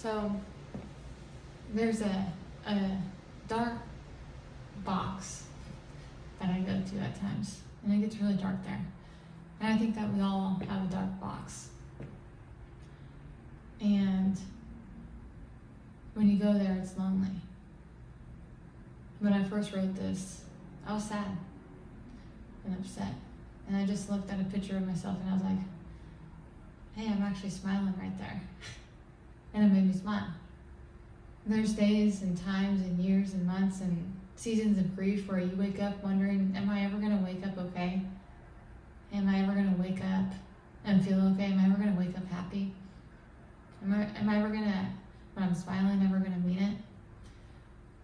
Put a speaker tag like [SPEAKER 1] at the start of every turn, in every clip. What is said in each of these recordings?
[SPEAKER 1] So there's a dark box that I go to at times, and it gets really dark there. And I think that we all have a dark box. And when you go there, it's lonely. When I first wrote this, I was sad and upset. And I just looked at a picture of myself and I was like, hey, I'm actually smiling right there. And it made me smile. There's days and times and years and months and seasons of grief where you wake up wondering, am I ever going to wake up okay? Am I ever going to wake up and feel okay? Am I ever going to wake up happy? Am I ever going to, when I'm smiling, ever going to mean it?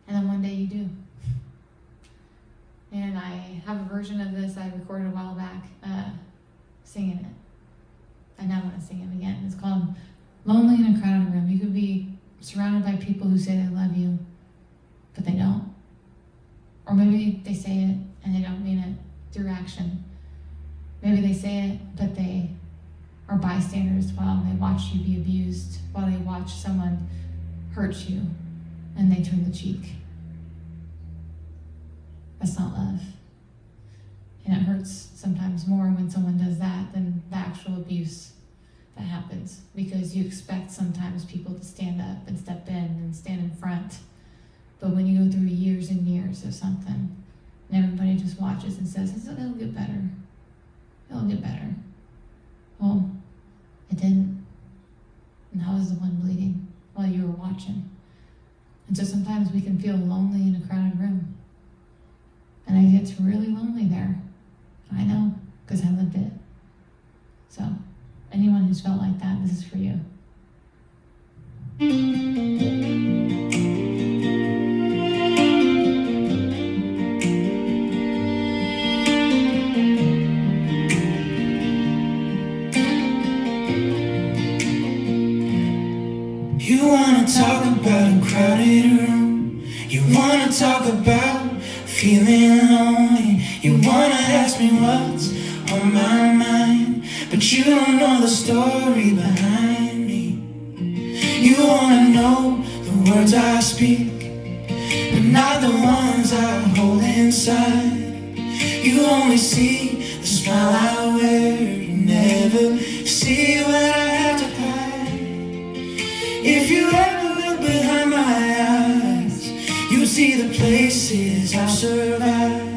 [SPEAKER 1] And then one day you do. And I have a version of this I recorded a while back, singing it. I now want to sing it again. It's called Lonely in a Crowded Room. You could be surrounded by people who say they love you, but they don't. Or maybe they say it and they don't mean it through action. Maybe they say it, but they are bystanders while they watch you be abused, while they watch someone hurt you and they turn the cheek. That's not love. And it hurts sometimes more when someone does that than the actual abuse that happens, because you expect sometimes people to stand up and step in and stand in front. But when you go through years and years of something and everybody just watches and says, it'll get better. It'll get better. Well, it didn't. And I was the one bleeding while you were watching. And so sometimes we can feel lonely in a crowded room. And it gets really lonely there. I know, because I lived it. So, anyone who's felt like that, this is for you.
[SPEAKER 2] You wanna talk about a crowded room. You wanna talk about feeling lonely. You wanna ask me what's on my mind, but you don't know the story behind me. You wanna know the words I speak, but not the ones I hold inside. You only see the smile I wear. You never see what I have to hide. If you ever look behind my eyes, you'll see the places I've survived.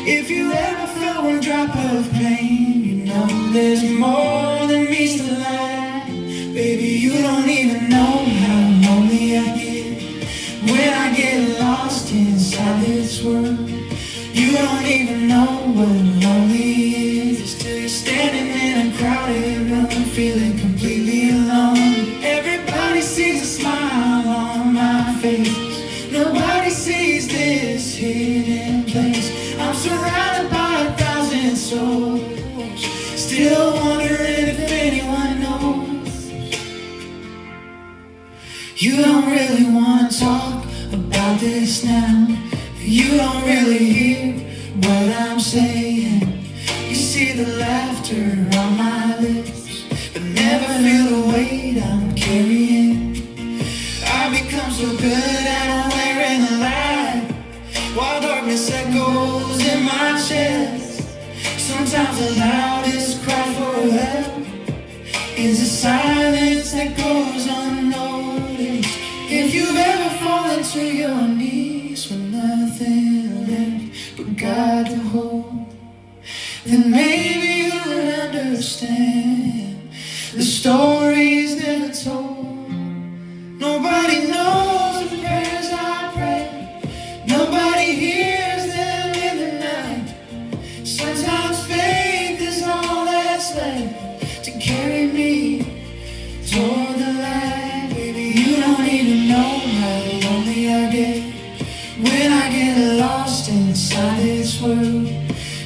[SPEAKER 2] If you ever felt one drop of pain, you know there's more than meets the eye. Baby, you don't even know how lonely I get when I get lost inside this world. You don't even know what lonely is till you're standing in a crowded room, feeling completely alone. Everybody sees a smile on my face. Nobody sees this hidden place. I'm surrounded by 1,000 souls, still wondering if anyone knows. You don't really want to talk about this now. You don't really hear what I'm saying. You see the laughter on my lips, but never feel the weight I'm carrying. I've become so good at wearing a lie, while darkness echoes in my chest. Sometimes the loudest cry for help is a silence that goes unnoticed. If you've ever fallen to your knees with nothing left but God to hold, then maybe you would understand the stories never told. Nobody knows the prayers I pray. Nobody hears them in the night. Sometimes faith is all that's left to carry me toward the light. Baby, you don't even know how lonely I get when I get lost inside this world.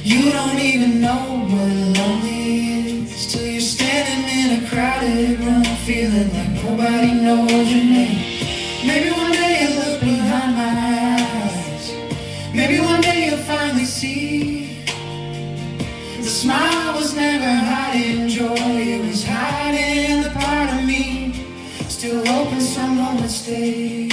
[SPEAKER 2] You don't even know what lonely is till you're standing in a crowded room, feeling like nobody knows your name. Maybe one day you'll look behind my eyes. Maybe one day you'll finally see the smile was never hiding joy. It was hiding the part of me still hoping someone would stay.